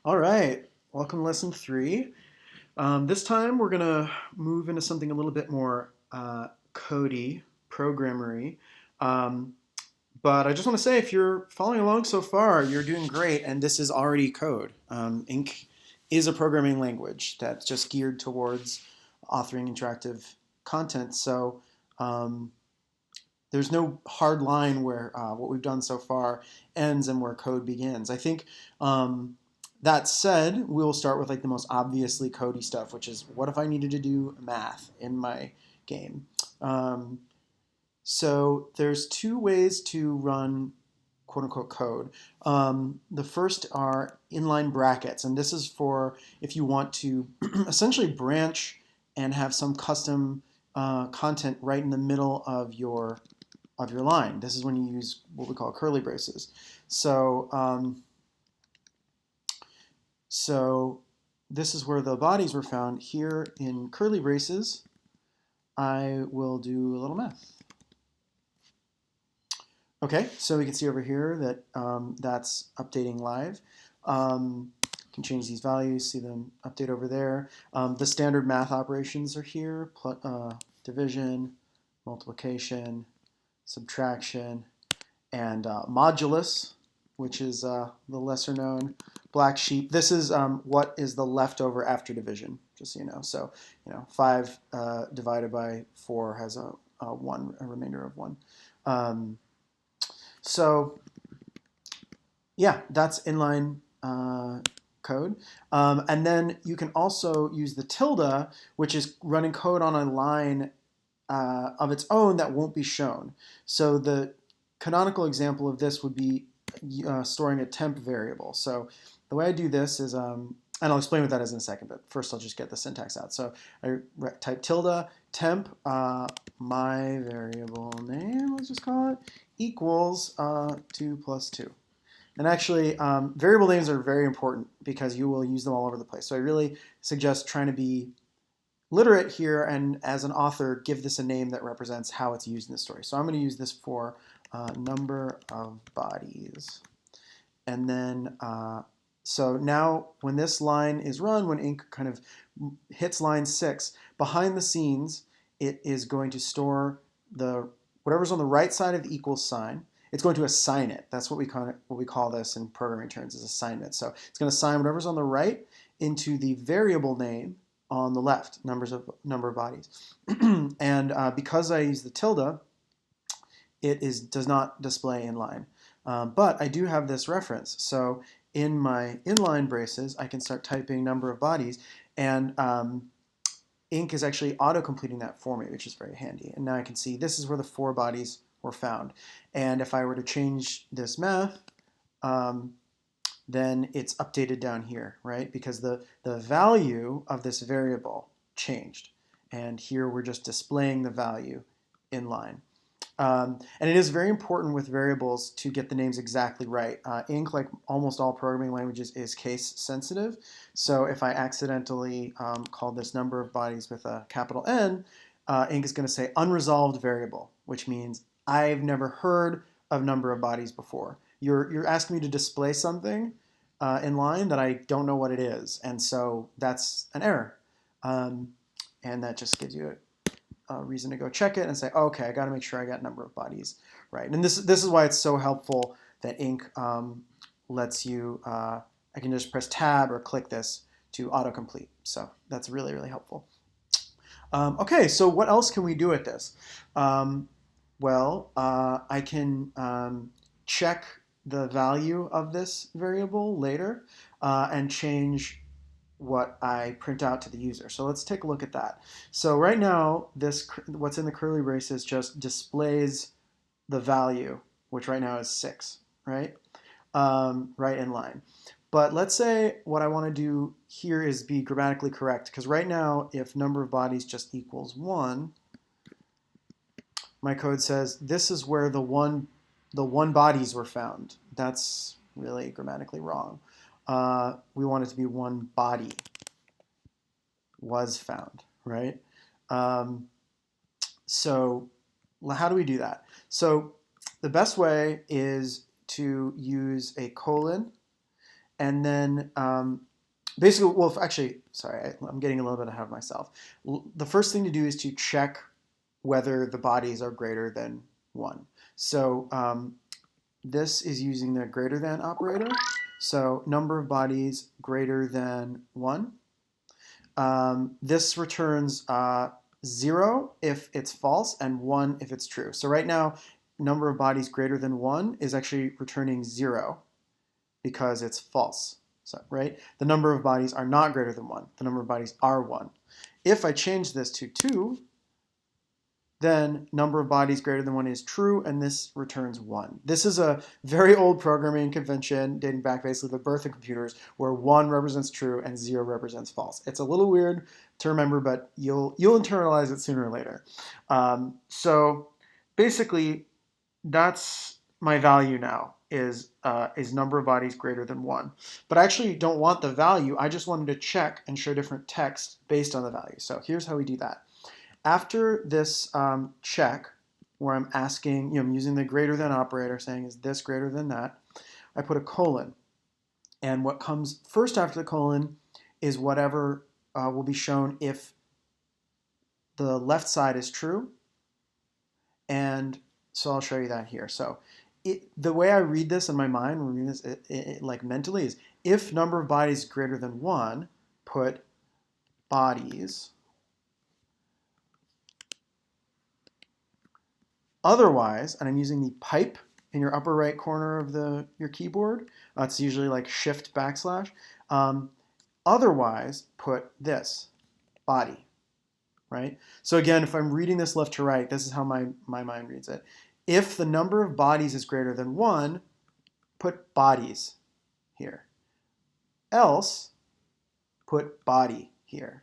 All right, welcome to lesson 3. This time we're gonna move into something a little bit more codey, programmery. Um, but I just want to say, if you're following along so far, you're doing great, and this is already code. Inc is a programming language that's just geared towards authoring interactive content. So um, there's no hard line where what we've done so far ends and where code begins. I think that said, we'll start with like the most obviously codey stuff, which is what if I needed to do math in my game? Um, so there's two ways to run quote unquote code. The first are inline brackets, and this is for if you want to essentially branch and have some custom content right in the middle of your line. This is when you use what we call curly braces. So this is where the bodies were found. Here in curly braces, I will do a little math. Okay, so we can see over here that that's updating live. Can change these values, see them update over there. The standard math operations are here: division, multiplication, subtraction, and modulus, which is the lesser known black sheep. This is what is the leftover after division, just so you know. So, 5 divided by 4 has a remainder of 1. So, yeah, that's inline code. And then you can also use the tilde, which is running code on a line of its own that won't be shown. So the canonical example of this would be storing a temp variable. So the way I do this is, and I'll explain what that is in a second, but first I'll just get the syntax out. So I type tilde temp, my variable name, let's just call it, equals 2 plus 2. And actually, variable names are very important because you will use them all over the place. So I really suggest trying to be literate here, and as an author, give this a name that represents how it's used in the story. So I'm going to use this for number of bodies. And then, so now when this line is run, when Inc kind of hits line 6, behind the scenes, it is going to store the whatever's on the right side of the equals sign. It's going to assign it. That's what we call this in programming terms, is assignment. So it's going to assign whatever's on the right into the variable name on the left, number of bodies. And because I use the tilde, it does not display inline. But I do have this reference. So in my inline braces, I can start typing number of bodies, and Inc is actually auto-completing that for me, which is very handy. And now I can see this is where the 4 bodies were found. And if I were to change this math, then it's updated down here, right? Because the value of this variable changed. And here we're just displaying the value in line. And it is very important with variables to get the names exactly right. Inc, like almost all programming languages, is case sensitive. So if I accidentally call this number of bodies with a capital N, Inc is going to say unresolved variable, which means I've never heard of number of bodies before. You're asking me to display something in line that I don't know what it is, and so that's an error. And that just gives you a reason to go check it and say, oh, okay, I got to make sure I got number of bodies right. And this is why it's so helpful that Inc lets you, I can just press tab or click this to autocomplete. So that's really, really helpful. Okay, so what else can we do with this? I can check the value of this variable later and change what I print out to the user. So let's take a look at that. So right now, what's in the curly braces just displays the value, which right now is 6, right? Right in line. But let's say what I want to do here is be grammatically correct, because right now, if number of bodies just equals 1, my code says this is where the one bodies were found. That's really grammatically wrong. We want it to be one body was found, right? So how do we do that? So the best way is to use a colon and then basically, well, actually, sorry, I'm getting a little bit ahead of myself. The first thing to do is to check whether the bodies are greater than 1. So this is using the greater than operator. So number of bodies greater than 1. This returns 0 if it's false and 1 if it's true. So right now, number of bodies greater than 1 is actually returning 0 because it's false. So, right? The number of bodies are not greater than 1. The number of bodies are 1. If I change this to 2, then number of bodies greater than 1 is true, and this returns 1. This is a very old programming convention dating back basically the birth of computers, where 1 represents true and 0 represents false. It's a little weird to remember, but you'll internalize it sooner or later. So basically, that's my value now, is number of bodies greater than 1. But I actually don't want the value. I just wanted to check and show different text based on the value. So here's how we do that. After this check, where I'm asking, I'm using the greater than operator, saying is this greater than that, I put a colon. And what comes first after the colon is whatever will be shown if the left side is true. And so I'll show you that here. So the way I read this in my mind, when reading this like mentally, is if number of bodies greater than 1, put bodies. Otherwise, and I'm using the pipe in your upper right corner of your keyboard. It's usually like shift backslash. Otherwise, put this, body, right? So again, if I'm reading this left to right, this is how my mind reads it. If the number of bodies is greater than 1, put bodies here. Else, put body here.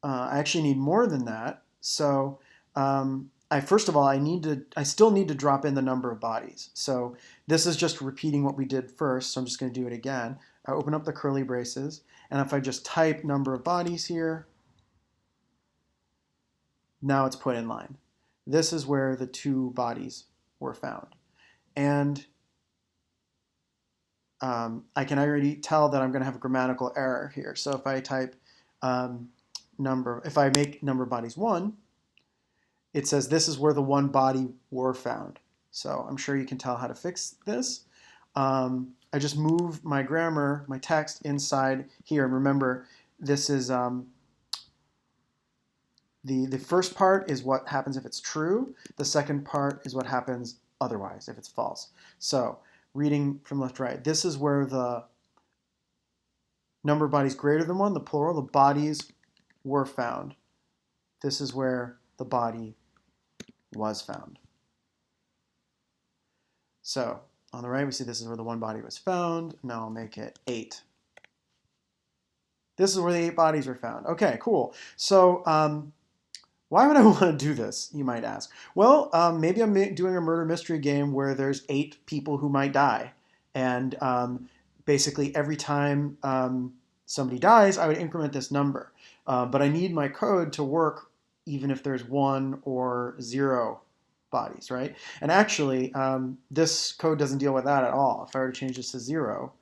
I actually need more than that. So first of all, I still need to drop in the number of bodies. So this is just repeating what we did first. So I'm just going to do it again. I open up the curly braces, and if I just type number of bodies here, now it's put in line. This is where the 2 bodies were found. And I can already tell that I'm going to have a grammatical error here. So if I type if I make number of bodies 1, it says this is where the 1 body were found. So I'm sure you can tell how to fix this. I just move my grammar, my text inside here. And remember, this is the first part is what happens if it's true. The second part is what happens otherwise if it's false. So reading from left to right, this is where the number of bodies greater than 1, the plural, the bodies were found. This is where the body was found. So on the right, we see this is where the 1 body was found. Now I'll make it 8. This is where the 8 bodies were found. Okay, cool. So why would I want to do this, you might ask? Well, maybe I'm doing a murder mystery game where there's 8 people who might die. And basically every time somebody dies, I would increment this number. But I need my code to work even if there's 1 or 0 bodies, right? And actually, this code doesn't deal with that at all. If I were to change this to 0,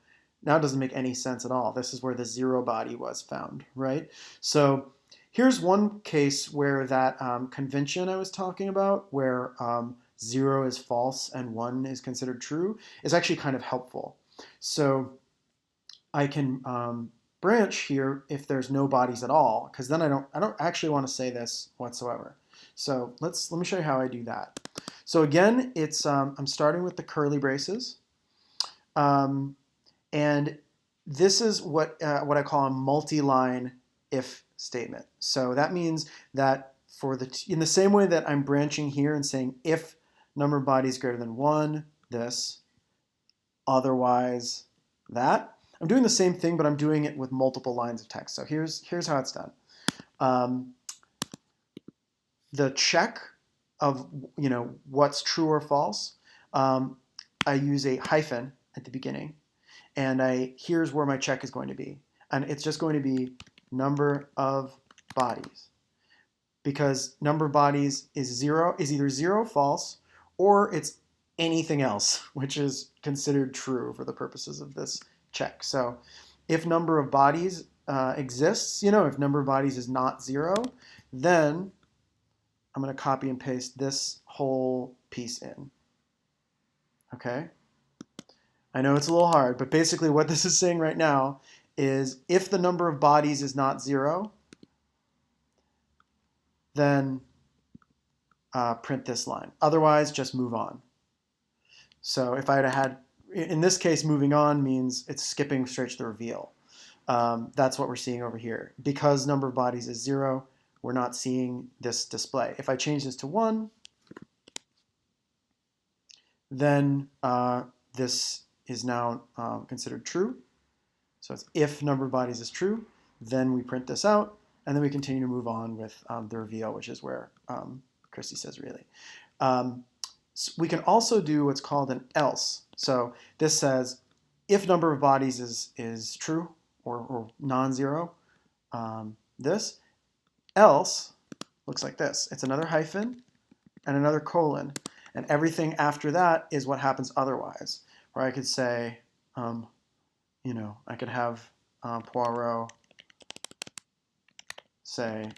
now it doesn't make any sense at all. This is where the 0 body was found, right? So here's one case where that convention I was talking about, where 0 is false and 1 is considered true, is actually kind of helpful. So I can branch here if there's no bodies at all, because then I don't actually want to say this whatsoever. So let me show you how I do that. So again, it's I'm starting with the curly braces, and this is what I call a multi-line if statement. So that means that in the same way that I'm branching here and saying if number of bodies greater than 1, this, otherwise that, I'm doing the same thing, but I'm doing it with multiple lines of text. So here's how it's done. The check of what's true or false, I use a hyphen at the beginning, and here's where my check is going to be, and it's just going to be number of bodies, because number of bodies is either 0 false or it's anything else, which is considered true for the purposes of this check. So if number of bodies exists, if number of bodies is not 0, then I'm going to copy and paste this whole piece in. Okay? I know it's a little hard, but basically what this is saying right now is if the number of bodies is not 0, then print this line. Otherwise, just move on. So if I had, in this case, moving on means it's skipping straight to the reveal. That's what we're seeing over here. Because number of bodies is 0, we're not seeing this display. If I change this to 1, then this is now considered true. So it's if number of bodies is true, then we print this out, and then we continue to move on with the reveal, which is where Christy says really. So we can also do what's called an else. So this says if number of bodies is true or non-zero, this else looks like this. It's another hyphen and another colon, and everything after that is what happens otherwise. Or I could say, I could have Poirot say,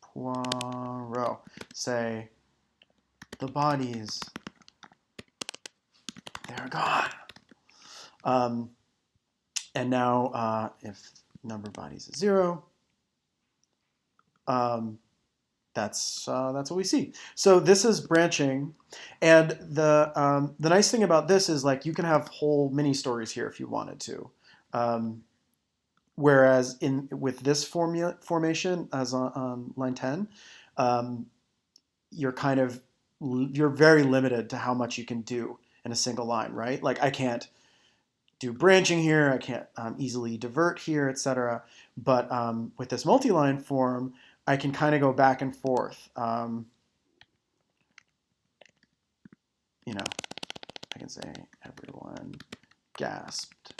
Poirot say, the bodies, they're gone. And now if number of bodies is 0, that's what we see. So this is branching, and the nice thing about this is like you can have whole mini stories here if you wanted to. Whereas with this formation, as on line 10, you're very limited to how much you can do in a single line, right? Like I can't do branching here, I can't easily divert here, etc. But with this multi-line form, I can kind of go back and forth. I can say everyone gasped.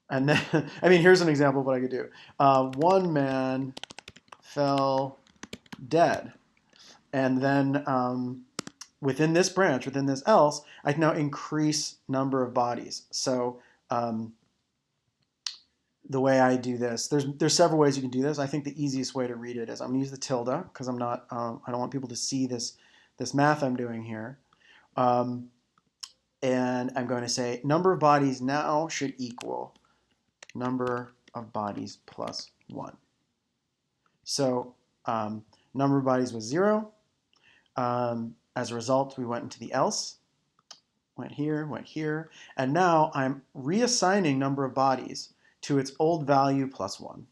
And then, here's an example of what I could do. One man fell dead. And then within this branch, within this else, I can now increase number of bodies. So the way I do this, there's several ways you can do this. I think the easiest way to read it is I'm going to use the tilde because I don't want people to see this math I'm doing here. And I'm going to say number of bodies now should equal number of bodies plus 1. So number of bodies was 0. As a result, we went into the else, went here, and now I'm reassigning number of bodies to its old value plus 1.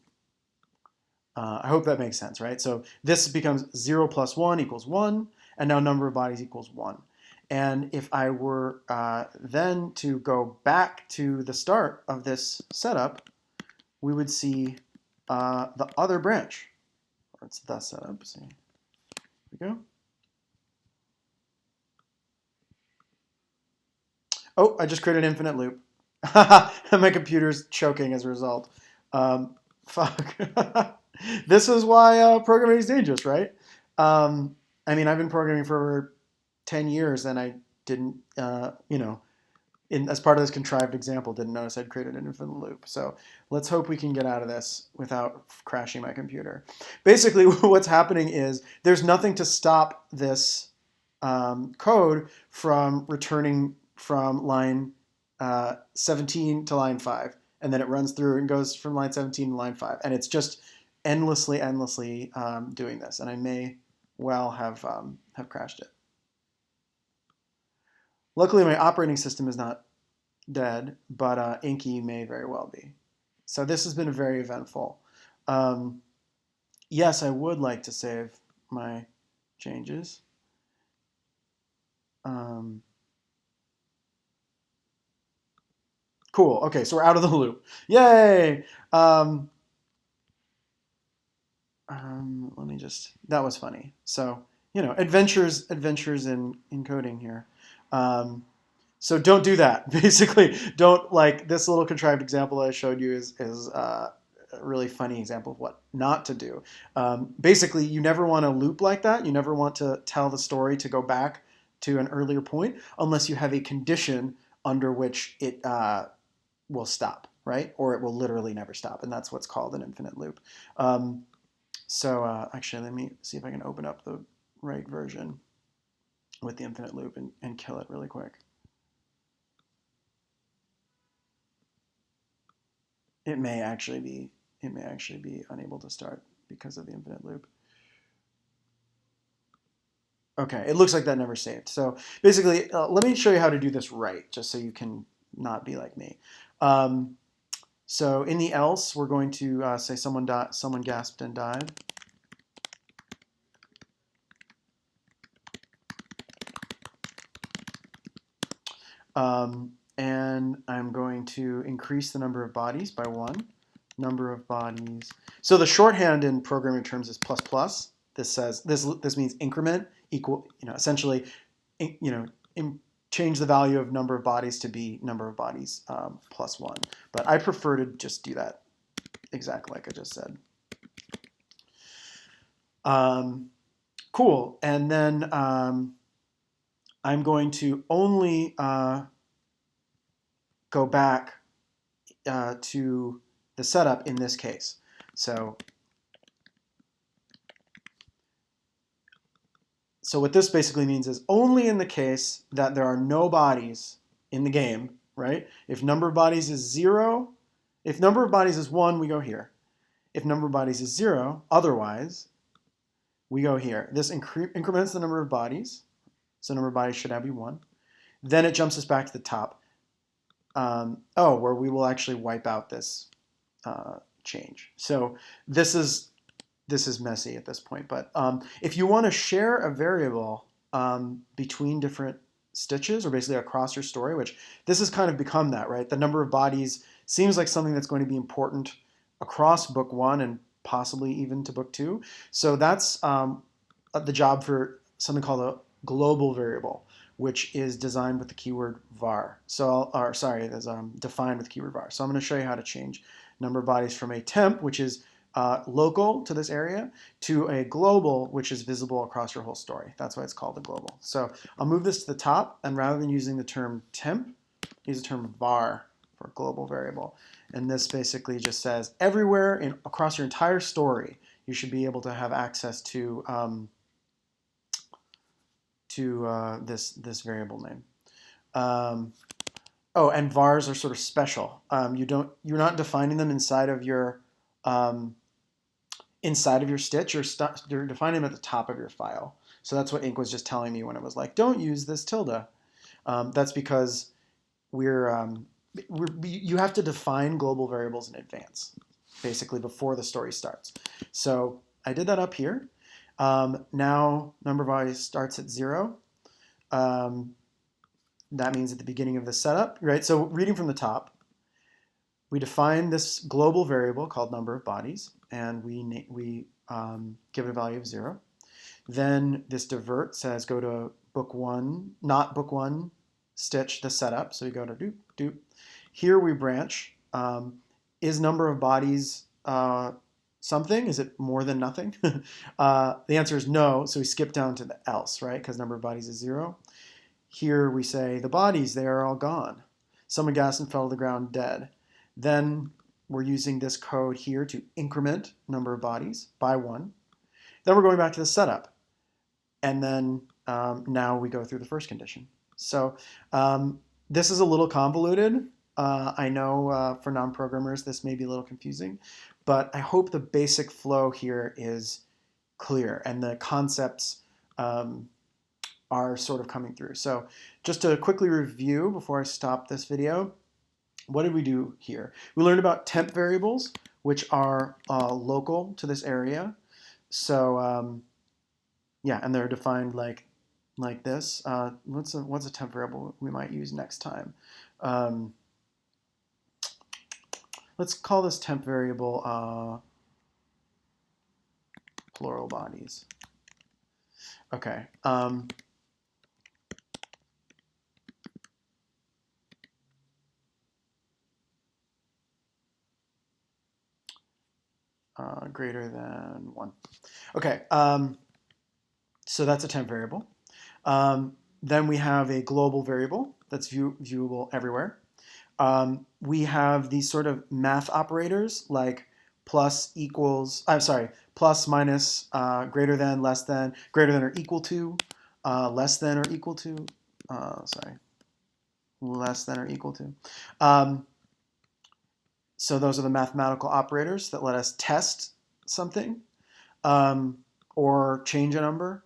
I hope that makes sense, right? So this becomes 0 plus 1 equals 1, and now number of bodies equals 1. And if I were then to go back to the start of this setup, we would see the other branch. It's the setup. See, here we go. Oh, I just created an infinite loop. My computer's choking as a result. Fuck. This is why programming is dangerous, right? I've been programming for over 10 years, and I didn't, as part of this contrived example, didn't notice I'd created an infinite loop. So let's hope we can get out of this without crashing my computer. Basically, what's happening is there's nothing to stop this code from returning from line 17 to line 5, and then it runs through and goes from line 17 to line 5, and it's just endlessly doing this, and I may well have crashed it. Luckily, my operating system is not dead, but Inky may very well be. So this has been very eventful. Yes, I would like to save my changes. Cool. Okay, so we're out of the loop. Yay! Let me just. That was funny. So adventures in coding here. So don't do that. Basically, don't, like, this little contrived example I showed you is a really funny example of what not to do. Basically, you never want to loop like that. You never want to tell the story to go back to an earlier point unless you have a condition under which it will stop, right? Or it will literally never stop, and that's what's called an infinite loop. Actually, let me see if I can open up the right version with the infinite loop and kill it really quick. It may actually be unable to start because of the infinite loop. Okay, it looks like that never saved. So basically, let me show you how to do this right, just so you can not be like me. So in the else, we're going to say someone gasped and died. And I'm going to increase the number of bodies by 1. Number of bodies. So the shorthand in programming terms is plus plus. This says this means increment equal. Essentially, change the value of number of bodies to be number of bodies plus 1. But I prefer to just do that exactly like I just said. Cool. And then I'm going to only go back to the setup in this case. So what this basically means is only in the case that there are no bodies in the game, right? If number of bodies is 0, if number of bodies is 1, we go here. If number of bodies is 0, otherwise, we go here. This increments the number of bodies. So number of bodies should now be 1. Then it jumps us back to the top. Where we will actually wipe out this change. So this is messy at this point. But if you want to share a variable between different stitches, or basically across your story, which this has kind of become that, right? The number of bodies seems like something that's going to be important across book 1 and possibly even to book 2. So that's the job for something called a global variable, which is designed with the keyword var. Is defined with keyword var. So I'm going to show you how to change number of bodies from a temp, which is local to this area, to a global, which is visible across your whole story. That's why it's called a global. So I'll move this to the top, and rather than using the term temp, use the term var for global variable. And this basically just says everywhere across your entire story, you should be able to have access to this variable name. And vars are sort of special. You're not defining them inside of your stitch. You're defining them at the top of your file. So that's what Ink was just telling me when it was like, don't use this tilde. That's because you have to define global variables in advance, basically before the story starts. So I did that up here. Now number of bodies starts at 0. That means at the beginning of the setup, right? So reading from the top, we define this global variable called number of bodies, and we give it a value of 0. Then this divert says go to book 1, not book 1, stitch the setup. So we go to doop, doop. Here we branch. Is number of bodies something? Is it more than nothing? The answer is no, so we skip down to the else, right? Because number of bodies is 0. Here we say the bodies, they are all gone. Someone gasped and fell to the ground dead. Then we're using this code here to increment number of bodies by 1. Then we're going back to the setup. And then now we go through the first condition. So this is a little convoluted. I know for non-programmers this may be a little confusing, but I hope the basic flow here is clear and the concepts are sort of coming through. So just to quickly review before I stop this video, what did we do here? We learned about temp variables, which are local to this area. So and they're defined like this. What's a temp variable we might use next time? Let's call this temp variable plural bodies. Okay. greater than 1. Okay, so that's a temp variable. Then we have a global variable that's viewable everywhere. We have these sort of math operators like plus, equals, I'm sorry, plus, minus, greater than, less than, greater than or equal to, less than or equal to, less than or equal to. So those are the mathematical operators that let us test something or change a number.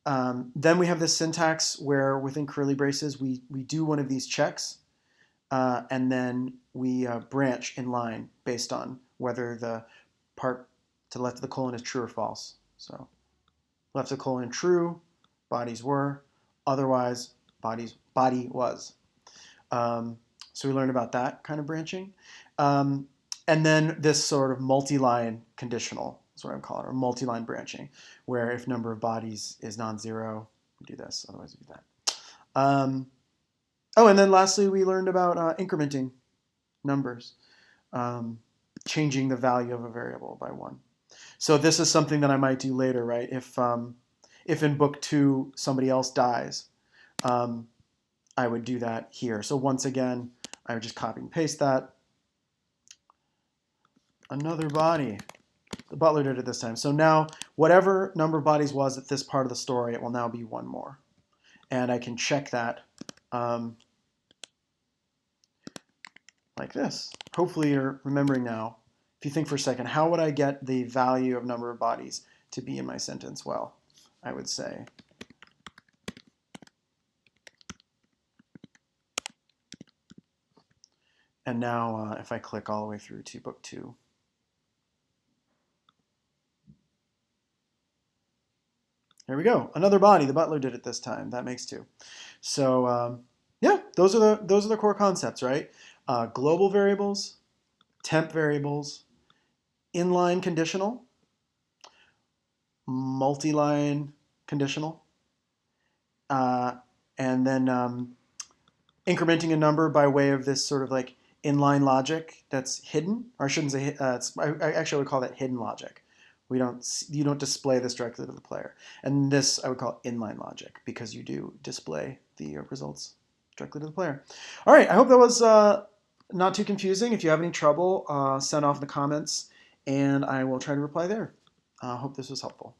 Then we have this syntax where within curly braces we do one of these checks and then we branch in line based on whether the part to the left of the colon is true or false. So left of the colon true, bodies were, otherwise body was. So we learned about that kind of branching. And then this sort of multi-line conditional is what I'm calling it, or multi-line branching, where if number of bodies is non-zero, we do this, otherwise we do that. Oh, and then lastly, we learned about incrementing numbers, changing the value of a variable by 1. So this is something that I might do later, right? If in book 2 somebody else dies, I would do that here. So once again, I would just copy and paste that. Another body. The butler did it this time. So now whatever number of bodies was at this part of the story, it will now be 1 more. And I can check that like this. Hopefully you're remembering now. If you think for a second, how would I get the value of number of bodies to be in my sentence? Well, I would say and now if I click all the way through to book 2, there we go. Another body. The butler did it this time. That makes 2. So yeah, those are the core concepts, right? Global variables, temp variables, inline conditional, multi-line conditional, and then incrementing a number by way of this sort of like inline logic that's hidden, or I shouldn't say. I actually would call that hidden logic. You don't display this directly to the player, and this I would call inline logic because you do display the results directly to the player. All right, I hope that was not too confusing. If you have any trouble, send off in the comments, and I will try to reply there. I hope this was helpful.